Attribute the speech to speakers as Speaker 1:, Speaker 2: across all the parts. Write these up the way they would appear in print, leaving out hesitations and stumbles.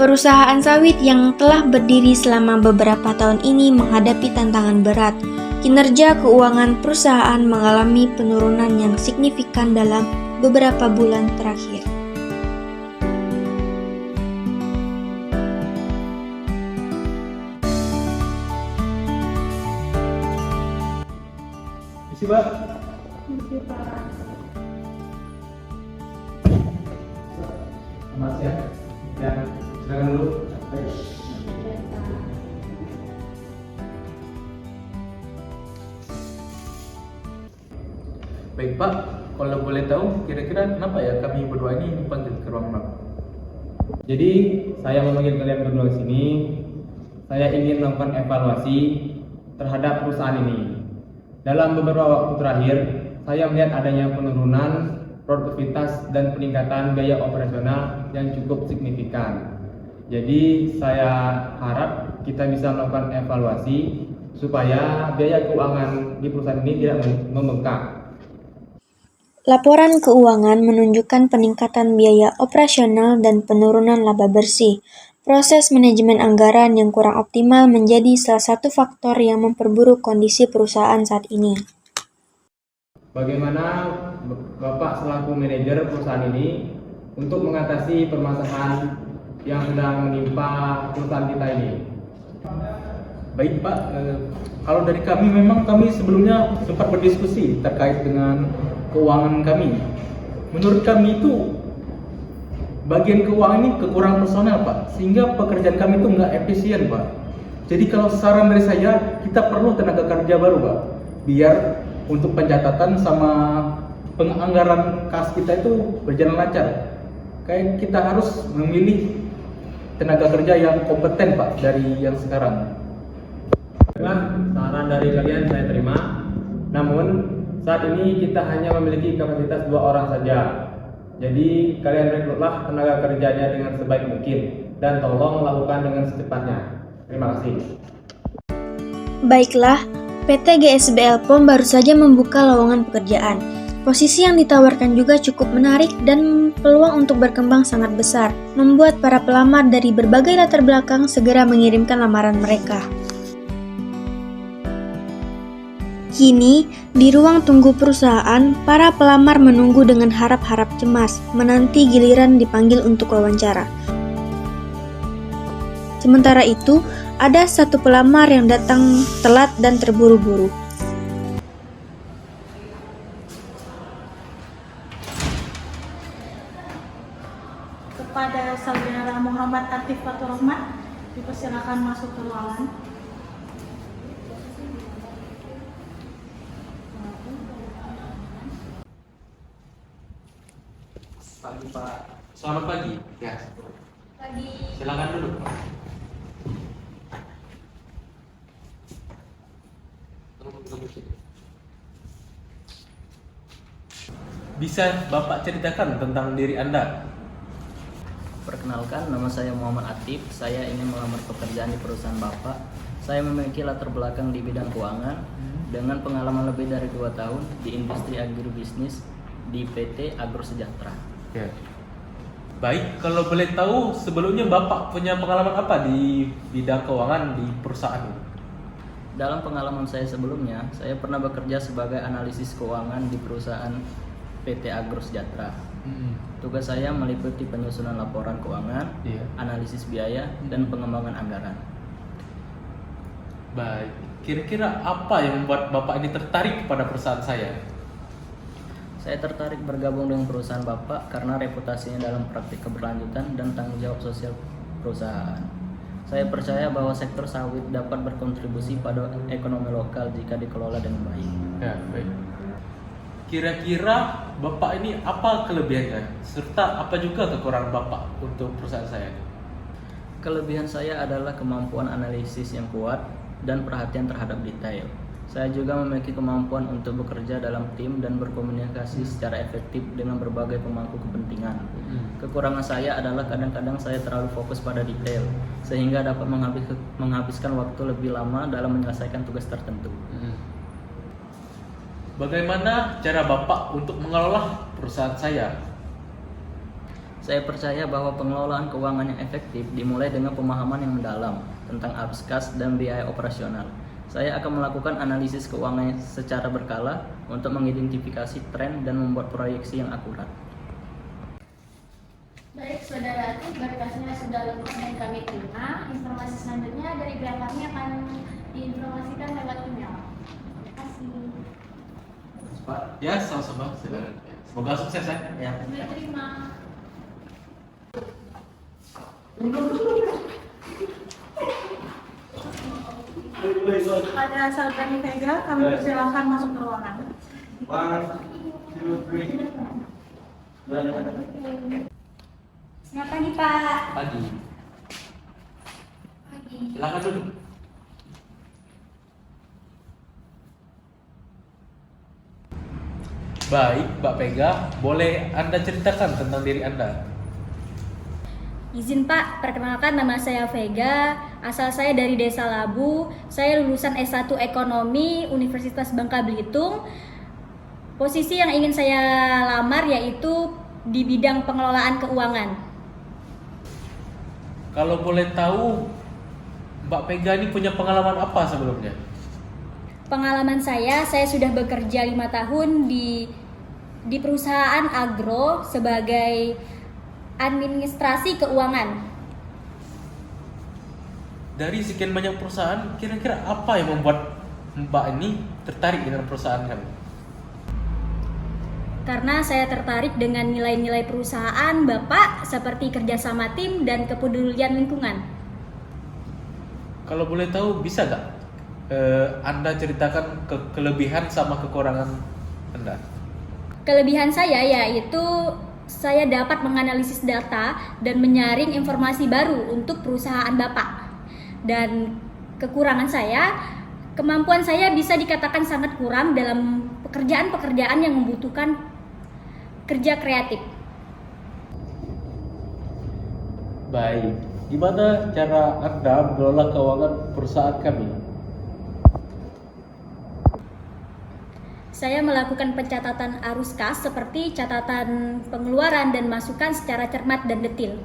Speaker 1: Perusahaan sawit yang telah berdiri selama beberapa tahun ini menghadapi tantangan berat. Kinerja keuangan perusahaan mengalami penurunan yang signifikan dalam beberapa bulan terakhir.
Speaker 2: Isi, Pak. Selamat siang. Ya, silakan dulu. Baik, Pak. Kalau boleh tahu, kira-kira kenapa ya kami berdua ini dipanggil ke ruang Pak?
Speaker 3: Jadi saya memanggil kalian berdua ke sini. Saya ingin melakukan evaluasi terhadap perusahaan ini. Dalam beberapa waktu terakhir, saya melihat adanya penurunan produktivitas dan peningkatan biaya operasional yang cukup signifikan. Jadi saya harap kita bisa melakukan evaluasi supaya biaya keuangan di perusahaan ini tidak membengkak.
Speaker 1: Laporan keuangan menunjukkan peningkatan biaya operasional dan penurunan laba bersih. Proses manajemen anggaran yang kurang optimal menjadi salah satu faktor yang memperburuk kondisi perusahaan saat ini.
Speaker 3: Bagaimana Bapak selaku manajer perusahaan ini untuk mengatasi permasalahan yang sedang menimpa perusahaan kita ini?
Speaker 2: Baik, Pak. Kalau dari kami memang kami sebelumnya sempat berdiskusi terkait dengan keuangan kami. Menurut kami itu bagian keuangan ini kekurangan personel, Pak, sehingga pekerjaan kami itu nggak efisien, Pak. Jadi kalau saran dari saya, kita perlu tenaga kerja baru, Pak, biar untuk pencatatan sama penganggaran kas kita itu berjalan lancar. Kayak kita harus memilih tenaga kerja yang kompeten, Pak, dari yang sekarang.
Speaker 3: Baiklah, saran dari kalian saya terima. Namun saat ini kita hanya memiliki kapasitas 2 orang saja. Jadi kalian rekrutlah tenaga kerjanya dengan sebaik mungkin dan tolong lakukan dengan secepatnya. Terima kasih.
Speaker 1: Baiklah, PT GSBL POM baru saja membuka lowongan pekerjaan. Posisi yang ditawarkan juga cukup menarik dan peluang untuk berkembang sangat besar, membuat para pelamar dari berbagai latar belakang segera mengirimkan lamaran mereka. Kini, di ruang tunggu perusahaan, para pelamar menunggu dengan harap-harap cemas, menanti giliran dipanggil untuk wawancara. Sementara itu, ada satu pelamar yang datang telat dan terburu-buru.
Speaker 4: Kepada Saudara Muhammad Atif Fatur Rahmat, dipersilakan masuk ke ruangan.
Speaker 2: Pagi, Pak. Selamat pagi. Ya.
Speaker 4: Pagi.
Speaker 2: Silakan duduk, Pak. Bisa Bapak ceritakan tentang diri Anda?
Speaker 5: Perkenalkan, nama saya Muhammad Atif. Saya ingin melamar pekerjaan di perusahaan Bapak. Saya memiliki latar belakang di bidang keuangan dengan pengalaman lebih dari 2 tahun di industri agribisnis di PT Agro Sejahtera.
Speaker 2: Ya. Baik, kalau boleh tahu sebelumnya Bapak punya pengalaman apa di bidang keuangan di perusahaan ini?
Speaker 5: Dalam pengalaman saya sebelumnya, saya pernah bekerja sebagai analisis keuangan di perusahaan PT Agro Sejahtera. Tugas saya meliputi penyusunan laporan keuangan, analisis biaya, dan pengembangan anggaran.
Speaker 2: Baik, kira-kira apa yang membuat Bapak ini tertarik kepada perusahaan saya?
Speaker 5: Saya tertarik bergabung dengan perusahaan Bapak karena reputasinya dalam praktik keberlanjutan dan tanggung jawab sosial perusahaan. Saya percaya bahwa sektor sawit dapat berkontribusi pada ekonomi lokal jika dikelola dengan baik.
Speaker 2: Ya, baik. Kira-kira Bapak ini apa kelebihannya, serta apa juga kekurangan Bapak untuk perusahaan saya?
Speaker 5: Kelebihan saya adalah kemampuan analisis yang kuat dan perhatian terhadap detail. Saya juga memiliki kemampuan untuk bekerja dalam tim dan berkomunikasi secara efektif dengan berbagai pemangku kepentingan. Kekurangan saya adalah kadang-kadang saya terlalu fokus pada detail, sehingga dapat menghabiskan waktu lebih lama dalam menyelesaikan tugas tertentu.
Speaker 2: Bagaimana cara Bapak untuk mengelola perusahaan saya?
Speaker 5: Saya percaya bahwa pengelolaan keuangan yang efektif dimulai dengan pemahaman yang mendalam tentang arus kas dan biaya operasional. Saya akan melakukan analisis keuangan secara berkala untuk mengidentifikasi tren dan membuat proyeksi yang akurat.
Speaker 6: Baik saudara, berkasnya sudah lengkap dan kami terima. Informasi selanjutnya dari pihak kami akan diinformasikan lewat email. Terima kasih.
Speaker 2: Pak, ya sama-sama. Semoga sukses ya.
Speaker 6: Kami terima.
Speaker 4: Pada saudari Vega, kami persilakan masuk ke ruangan.
Speaker 6: Selamat pagi Pak.
Speaker 2: Pagi.
Speaker 6: Pagi.
Speaker 2: Silakan duduk. Baik, Mbak Pega, boleh Anda ceritakan tentang diri Anda?
Speaker 7: Izin Pak, perkenalkan nama saya Vega, asal saya dari Desa Labu, saya lulusan S1 Ekonomi Universitas Bangka Belitung. Posisi yang ingin saya lamar yaitu di bidang pengelolaan keuangan.
Speaker 2: Kalau boleh tahu, Mbak Pega ini punya pengalaman apa sebelumnya?
Speaker 7: Pengalaman saya sudah bekerja 5 tahun di perusahaan agro sebagai administrasi keuangan.
Speaker 2: Dari sekian banyak perusahaan, kira-kira apa yang membuat Mbak ini tertarik dengan perusahaan kami?
Speaker 7: Karena saya tertarik dengan nilai-nilai perusahaan Bapak seperti kerjasama tim dan kepedulian lingkungan.
Speaker 2: Kalau boleh tahu, bisa nggak Anda ceritakan kelebihan sama kekurangan Anda?
Speaker 7: Kelebihan saya yaitu saya dapat menganalisis data dan menyaring informasi baru untuk perusahaan Bapak. Dan kekurangan saya, kemampuan saya bisa dikatakan sangat kurang dalam pekerjaan-pekerjaan yang membutuhkan kerja kreatif.
Speaker 2: Baik, gimana cara Anda mengelola keuangan perusahaan kami?
Speaker 7: Saya melakukan pencatatan arus kas seperti catatan pengeluaran dan masukan secara cermat dan detil.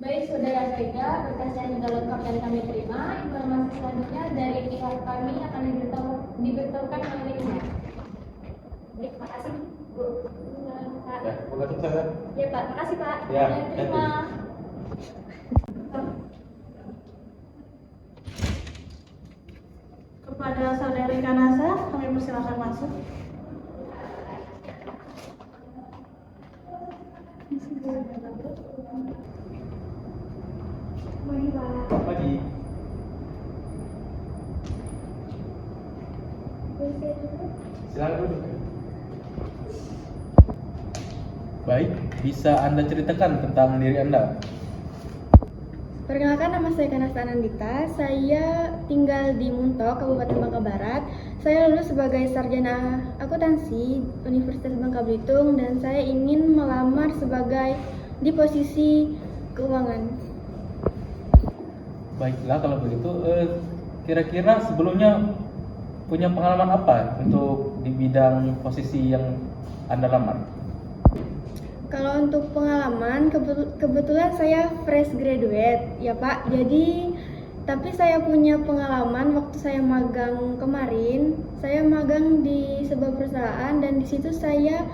Speaker 6: Baik saudara Vega, berkasnya sudah lengkap dan kami terima. Informasi selanjutnya dari pihak kami akan diberitahukan melalui email. Baik, terima kasih Bu. Pak.
Speaker 2: Ya, bukan saya.
Speaker 6: Ya Pak, terima kasih Pak.
Speaker 2: Ya,
Speaker 6: Kami terima.
Speaker 4: Kepada saudari Kanasa, kami persilakan masuk.
Speaker 2: Pagi. Silakan duduk. Baik, bisa Anda ceritakan tentang diri Anda?
Speaker 1: Perkenalkan, nama saya Kanasa Anandita. Saya tinggal di Muntok, Kabupaten Bangka Barat. Saya lulus sebagai sarjana akuntansi Universitas Bangka Belitung dan saya ingin melamar sebagai di posisi keuangan.
Speaker 2: Baiklah, kalau begitu, kira-kira sebelumnya punya pengalaman apa untuk di bidang posisi yang Anda lamar?
Speaker 1: Kalau untuk pengalaman, kebetulan saya fresh graduate ya Pak. Jadi, tapi saya punya pengalaman waktu saya magang kemarin. Saya magang di sebuah perusahaan dan di situ saya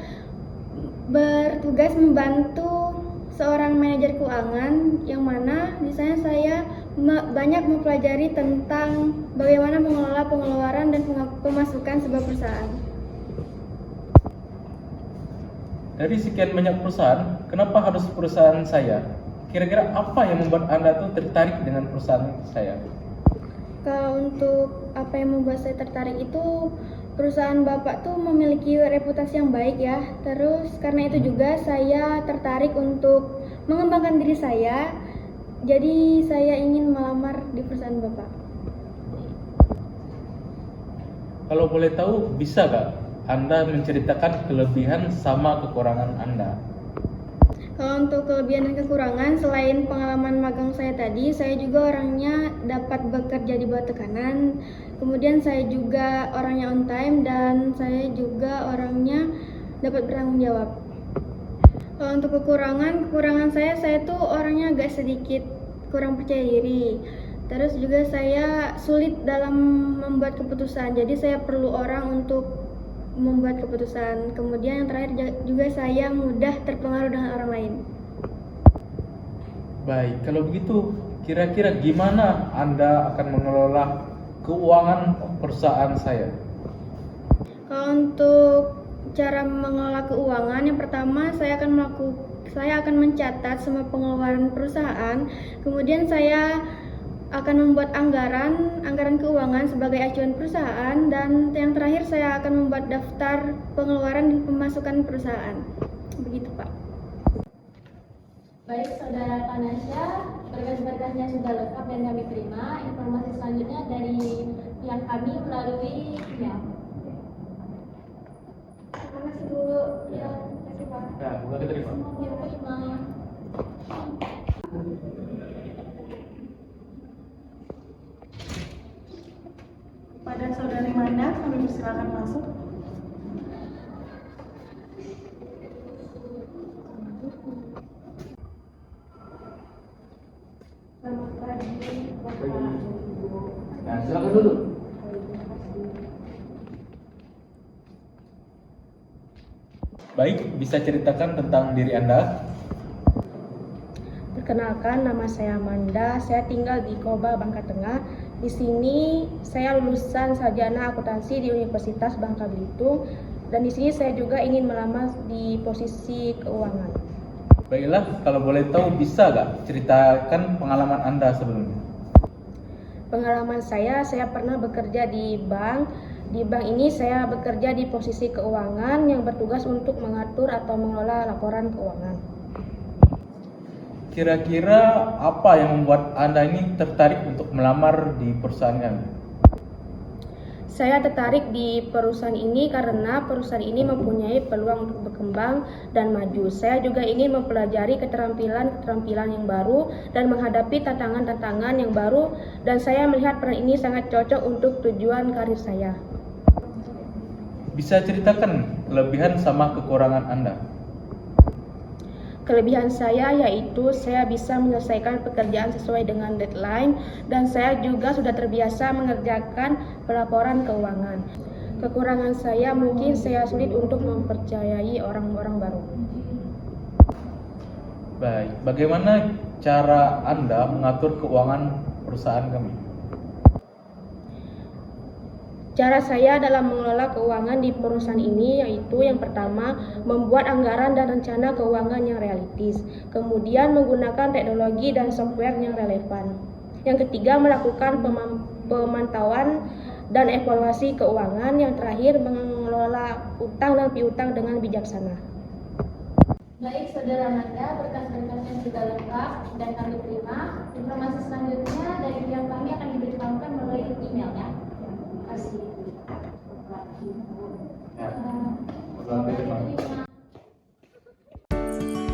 Speaker 1: bertugas membantu seorang manajer keuangan yang mana di sana saya banyak mempelajari tentang bagaimana mengelola pengeluaran dan pemasukan sebuah perusahaan.
Speaker 2: Dari sekian banyak perusahaan, kenapa harus perusahaan saya? Kira-kira apa yang membuat Anda tuh tertarik dengan perusahaan saya?
Speaker 1: Kalau untuk apa yang membuat saya tertarik itu perusahaan Bapak tuh memiliki reputasi yang baik ya. Terus karena itu juga saya tertarik untuk mengembangkan diri saya. Jadi saya ingin melamar di perusahaan Bapak.
Speaker 2: Kalau boleh tahu, bisa nggak Anda menceritakan kelebihan sama kekurangan Anda?
Speaker 1: Kalau untuk kelebihan dan kekurangan, selain pengalaman magang saya tadi, saya juga orangnya dapat bekerja di bawah tekanan. Kemudian saya juga orangnya on time dan saya juga orangnya dapat bertanggung jawab. Kalau untuk kekurangan saya tuh orangnya agak sedikit kurang percaya diri. Terus juga saya sulit dalam membuat keputusan. Jadi saya perlu orang untuk membuat keputusan. Kemudian yang terakhir juga saya mudah terpengaruh dengan orang lain.
Speaker 2: Baik, kalau begitu kira-kira gimana Anda akan mengelola keuangan perusahaan saya?
Speaker 1: Kalau untuk cara mengelola keuangan, yang pertama saya akan mencatat semua pengeluaran perusahaan. Kemudian saya akan membuat anggaran keuangan sebagai acuan perusahaan, dan yang terakhir saya akan membuat daftar pengeluaran dan pemasukan perusahaan. Begitu, Pak.
Speaker 6: Baik, Saudara Panasya, berkas-berkasnya sudah lengkap dan kami terima. Informasi selanjutnya dari pihak kami melalui email. Terima kasih dulu. Ya, terima kasih Pak.
Speaker 3: Ya, bukan diterima.
Speaker 6: Ya, terima.
Speaker 4: Pada Saudari Manda, kami persilakan masuk. Selamat pagi, Bapak.
Speaker 3: Nah, silakan dulu.
Speaker 2: Baik, bisa ceritakan tentang diri Anda?
Speaker 8: Perkenalkan, nama saya Amanda. Saya tinggal di Koba, Bangka Tengah. Di sini saya lulusan sarjana akuntansi di Universitas Bangka Belitung, dan di sini saya juga ingin melamar di posisi keuangan.
Speaker 2: Baiklah, kalau boleh tahu bisa gak ceritakan pengalaman Anda sebelumnya?
Speaker 8: Pengalaman saya pernah bekerja di bank. Di bank ini saya bekerja di posisi keuangan yang bertugas untuk mengatur atau mengelola laporan keuangan.
Speaker 2: Kira-kira apa yang membuat Anda ini tertarik untuk melamar di perusahaan kami?
Speaker 8: Saya tertarik di perusahaan ini karena perusahaan ini mempunyai peluang untuk berkembang dan maju. Saya juga ingin mempelajari keterampilan yang baru dan menghadapi tantangan-tantangan yang baru, dan saya melihat peran ini sangat cocok untuk tujuan karir saya.
Speaker 2: Bisa ceritakan kelebihan sama kekurangan Anda?
Speaker 8: Kelebihan saya yaitu saya bisa menyelesaikan pekerjaan sesuai dengan deadline, dan saya juga sudah terbiasa mengerjakan pelaporan keuangan. Kekurangan saya mungkin saya sulit untuk mempercayai orang-orang baru.
Speaker 2: Baik, bagaimana cara Anda mengatur keuangan perusahaan kami?
Speaker 8: Cara saya dalam mengelola keuangan di perusahaan ini yaitu yang pertama, membuat anggaran dan rencana keuangan yang realistis. Kemudian menggunakan teknologi dan software yang relevan. Yang ketiga, melakukan pemantauan dan evaluasi keuangan. Yang terakhir, mengelola utang dan piutang dengan bijaksana.
Speaker 6: Baik, Saudara Manda, berkas-berkasnya sudah lengkap dan kami terima. Informasi selanjutnya dari pihak kami akan diberitahukan melalui email ya. Terima kasih.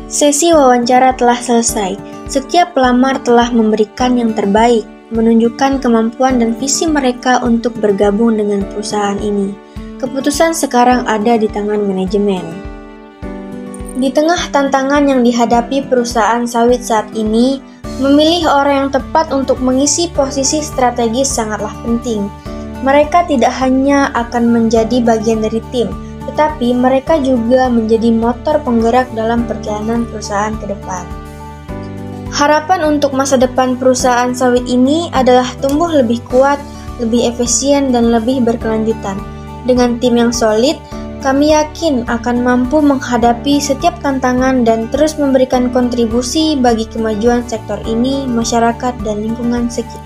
Speaker 1: Sesi wawancara telah selesai. Setiap pelamar telah memberikan yang terbaik, menunjukkan kemampuan dan visi mereka untuk bergabung dengan perusahaan ini. Keputusan sekarang ada di tangan manajemen. Di tengah tantangan yang dihadapi perusahaan sawit saat ini, memilih orang yang tepat untuk mengisi posisi strategis sangatlah penting. Mereka tidak hanya akan menjadi bagian dari tim, tetapi mereka juga menjadi motor penggerak dalam perjalanan perusahaan ke depan. Harapan untuk masa depan perusahaan sawit ini adalah tumbuh lebih kuat, lebih efisien, dan lebih berkelanjutan. Dengan tim yang solid, kami yakin akan mampu menghadapi setiap tantangan dan terus memberikan kontribusi bagi kemajuan sektor ini, masyarakat, dan lingkungan sekitar.